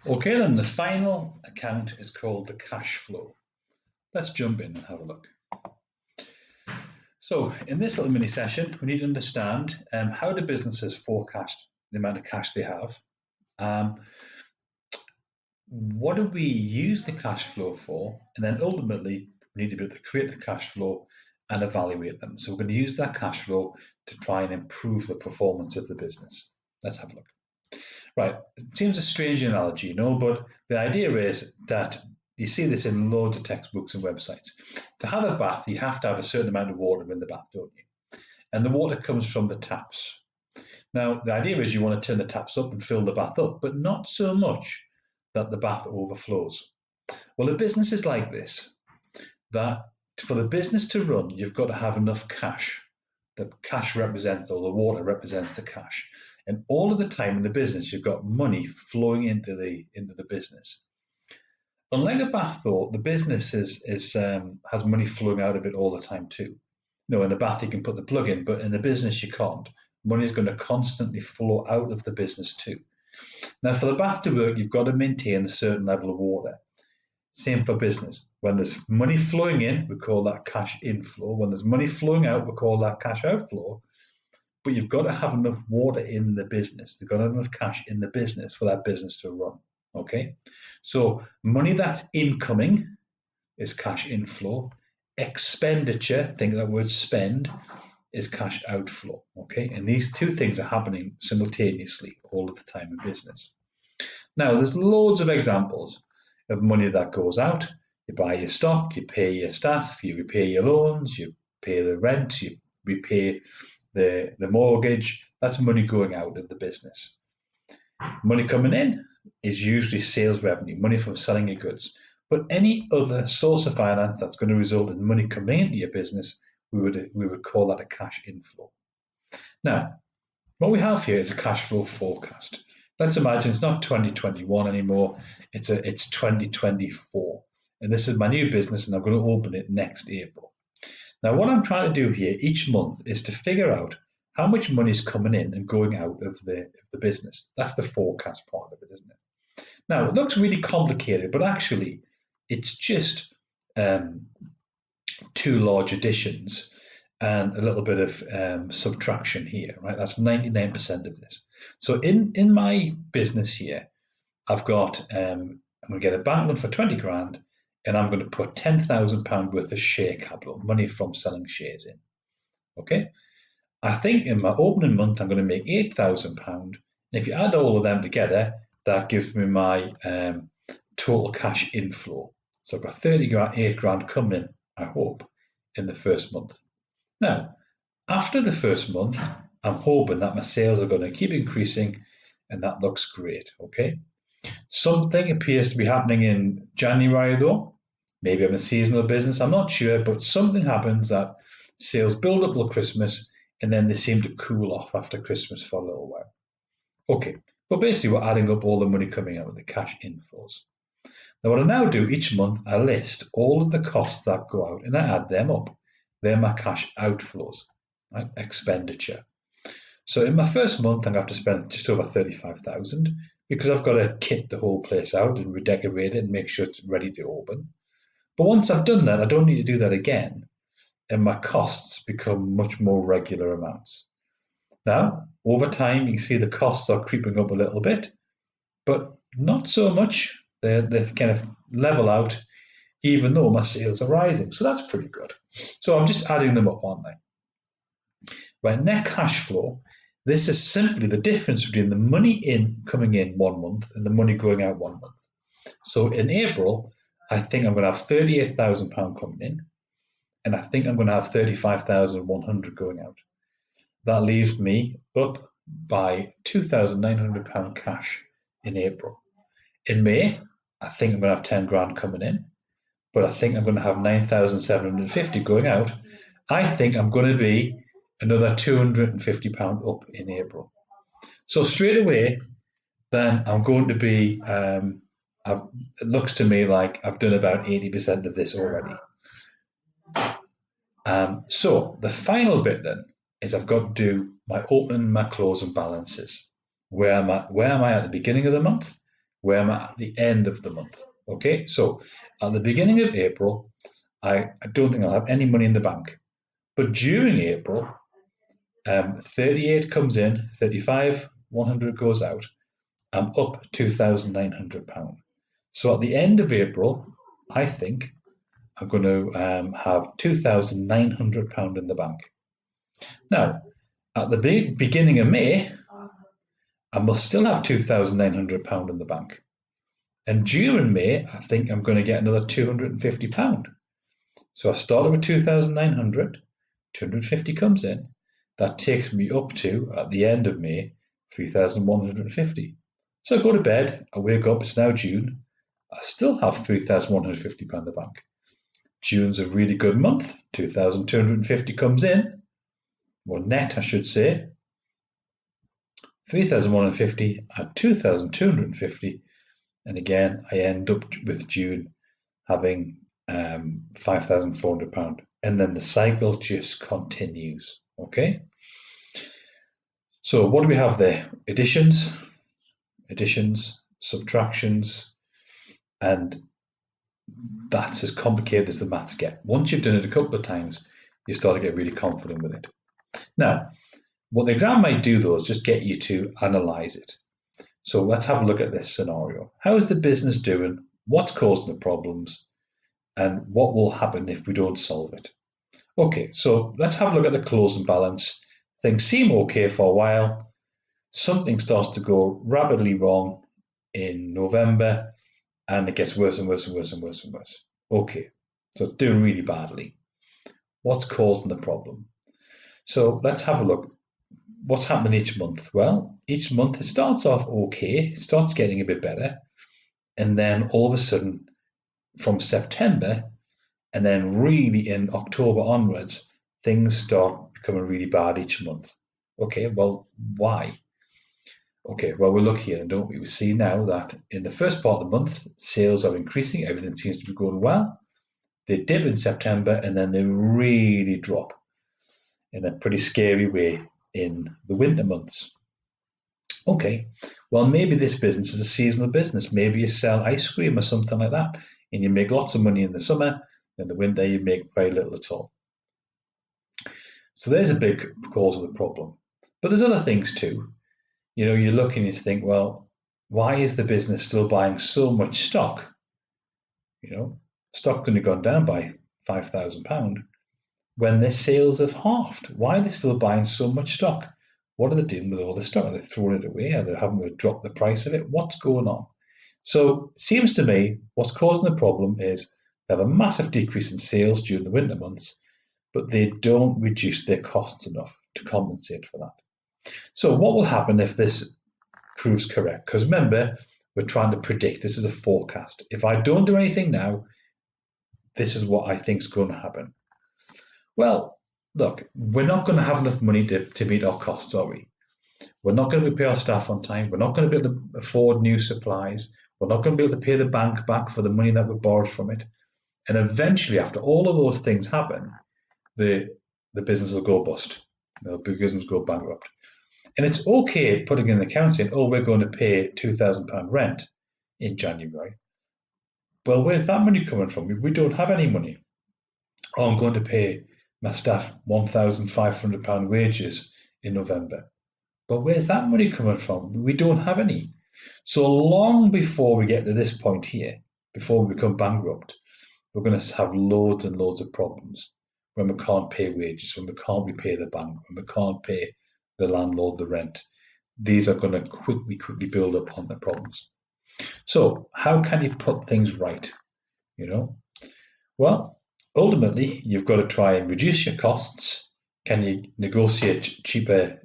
Okay, then the final account is called the cash flow. Let's jump in and have a look. So in this little mini session, we need to understand how do businesses forecast the amount of cash they have. What do we use the cash flow for? And then ultimately, we need to be able to create the cash flow and evaluate them. So we're going to use that cash flow to try and improve the performance of the business. Let's have a look. Right, it seems a strange analogy, but the idea is that you see this in loads of textbooks and websites. To have a bath, you have to have a certain amount of water in the bath, don't you? And the water comes from the taps. Now, the idea is you want to turn the taps up and fill the bath up, but not so much that the bath overflows. Well, a business is like this, that for the business to run, you've got to have enough cash. The cash represents, or the water represents the cash. And all of the time in the business, you've got money flowing into the business. Unlike a bath, though, the business has money flowing out of it all the time too. In a bath you can put the plug in, but in a business you can't. Money is going to constantly flow out of the business too. Now, for the bath to work, you've got to maintain a certain level of water. Same for business. When there's money flowing in, we call that cash inflow. When there's money flowing out, we call that cash outflow. But you've got to have enough water in the business. You've got to have enough cash in the business for that business to run. Okay? So money that's incoming is cash inflow. Expenditure, think of that word spend, is cash outflow. Okay? And these two things are happening simultaneously all of the time in business. Now, there's loads of examples of money that goes out. You buy your stock, you pay your staff, you repay your loans, you pay the rent, you repay the mortgage. That's money going out of the business. Money coming in is usually sales revenue, money from selling your goods. But any other source of finance that's going to result in money coming into your business, we would call that a cash inflow. Now, what we have here is a cash flow forecast. Let's imagine it's not 2021 anymore, it's 2024. And this is my new business and I'm going to open it next April. Now, what I'm trying to do here each month is to figure out how much money is coming in and going out of the business. That's the forecast part of it, isn't it? Now, it looks really complicated, but actually, it's just two large additions and a little bit of subtraction here, right? That's 99% of this. So in my business here, I've got, I'm going to get a bank loan for 20 grand and I'm going to put £10,000 worth of share capital, money from selling shares in. Okay. I think in my opening month, I'm going to make £8,000. And if you add all of them together, that gives me my total cash inflow. So I've got 8 grand coming in, I hope, in the first month. Now, after the first month, I'm hoping that my sales are going to keep increasing and that looks great. Okay. Something appears to be happening in January though. Maybe I'm a seasonal business, I'm not sure, but something happens that sales build up till Christmas and then they seem to cool off after Christmas for a little while. Okay, but basically we're adding up all the money coming out of the cash inflows. Now what I now do each month, I list all of the costs that go out and I add them up. They're my cash outflows, right? Expenditure. So in my first month, I'm going to have to spend just over 35,000 because I've got to kit the whole place out and redecorate it and make sure it's ready to open. But once I've done that, I don't need to do that again, and my costs become much more regular amounts. Now, over time, you can see the costs are creeping up a little bit, but not so much. They kind of level out, even though my sales are rising. So that's pretty good. So I'm just adding them up, aren't I? Right, net cash flow. This is simply the difference between the money coming in 1 month and the money going out 1 month. So in April, I think I'm going to have £38,000 coming in, and I think I'm going to have 35,100 going out. That leaves me up by £2,900 cash in April. In May, I think I'm going to have 10 grand coming in, but I think I'm going to have 9,750 going out. I think I'm going to be another £250 up in April. So straight away, then I'm going to be, it looks to me like I've done about 80% of this already. So the final bit then is I've got to do my opening and my closing balances. Where am I at the beginning of the month? where I'm at the end of the month. Okay, so at the beginning of April, I don't think I'll have any money in the bank. But during April, 38 comes in, 35, 100 goes out. I'm up £2,900. So at the end of April, I think I'm going to have £2,900 in the bank. Now, at the beginning of May, I must still have £2,900 in the bank. And during May, I think I'm going to get another £250. So I started with 2,900, 250 comes in. That takes me up to, at the end of May, 3,150. So I go to bed, I wake up, it's now June. I still have £3,150 in the bank. June's a really good month. 2,250 comes in, or net, I should say. 3,150 at 2,250, and again, I end up with June having £5,400, and then the cycle just continues. Okay. So what do we have there? Additions, subtractions, and that's as complicated as the maths get. Once you've done it a couple of times, you start to get really confident with it. Now, what the exam might do though is just get you to analyze it. So let's have a look at this scenario. How is the business doing? What's causing the problems? And what will happen if we don't solve it? Okay, so let's have a look at the closing balance. Things seem okay for a while. Something starts to go rapidly wrong in November, and it gets worse and worse and worse and worse and worse. Okay, so it's doing really badly. What's causing the problem? So let's have a look. What's happening each month? Well, each month it starts off okay, it starts getting a bit better, and then all of a sudden, from September, and then really in October onwards, things start becoming really bad each month. Okay, well, why? Okay, well, we look here, don't we? We see now that in the first part of the month, sales are increasing, everything seems to be going well. They dip in September and then they really drop in a pretty scary way in the winter months. Okay, well, maybe this business is a seasonal business. Maybe you sell ice cream or something like that, and you make lots of money in the summer. In the winter, you make very little at all. So there's a big cause of the problem. But there's other things too. You know, you look and you think, well, why is the business still buying so much stock? You know, stock only gone down by £5,000 when their sales have halved. Why are they still buying so much stock? What are they doing with all this stock? Are they throwing it away? Are they having to drop the price of it? What's going on? So it seems to me what's causing the problem is they have a massive decrease in sales during the winter months, but they don't reduce their costs enough to compensate for that. So what will happen if this proves correct? Because remember, we're trying to predict. This is a forecast. If I don't do anything now, this is what I think is going to happen. Well, look, we're not going to have enough money to meet our costs, are we? We're not going to pay our staff on time. We're not going to be able to afford new supplies. We're not going to be able to pay the bank back for the money that we borrowed from it. And eventually, after all of those things happen, the business will go bust. The business will go bankrupt. And it's okay putting in an account saying, oh, we're going to pay £2,000 rent in January. Well, where's that money coming from? We don't have any money. Oh, I'm going to pay my staff £1,500 wages in November. But where's that money coming from? We don't have any. So long before we get to this point here, before we become bankrupt, we're going to have loads and loads of problems when we can't pay wages, when we can't repay the bank, when we can't pay the landlord the rent. These are going to quickly build up on the problems. So how can you put things right? You know, well, ultimately, you've got to try and reduce your costs. Can you negotiate cheaper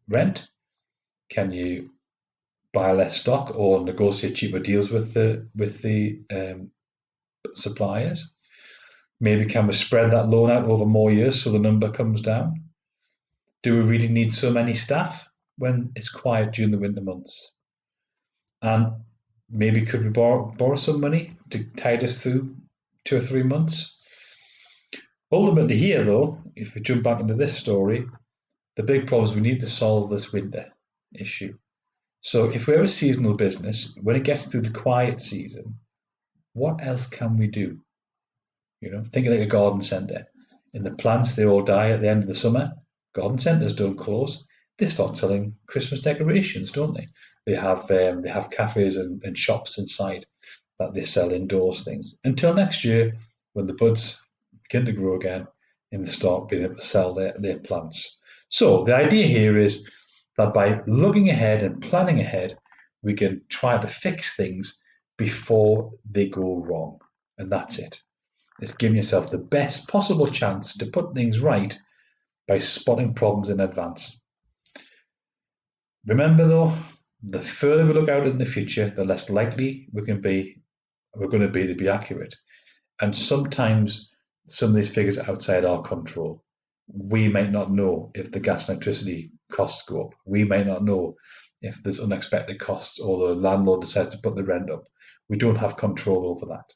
rent? Can you buy less stock or negotiate cheaper deals with the suppliers? Maybe can we spread that loan out over more years so the number comes down? Do we really need so many staff when it's quiet during the winter months? And maybe could we borrow some money to tide us through 2 or 3 months? Ultimately here though, if we jump back into this story, the big problem is we need to solve this winter issue. So if we're a seasonal business, when it gets to the quiet season, what else can we do? Think of like a garden centre. In the plants, they all die at the end of the summer. Garden centres don't close. They start selling Christmas decorations, don't they? They have cafes and shops inside that they sell indoors things until next year when the buds begin to grow again and they start being able to sell their plants. So the idea here is that by looking ahead and planning ahead, we can try to fix things before they go wrong. And that's it. It's giving yourself the best possible chance to put things right by spotting problems in advance. Remember though, the further we look out in the future, the less likely we're going to be to be accurate. And sometimes some of these figures are outside our control. We might not know if the gas and electricity costs go up. We might not know if there's unexpected costs or the landlord decides to put the rent up. We don't have control over that.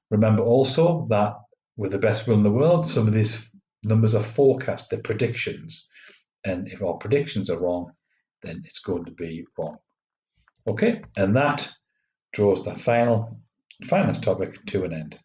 Remember also that with the best will in the world, some of these numbers are forecasts, they're predictions. And if our predictions are wrong, then it's going to be wrong. Okay, and that draws the finance topic to an end.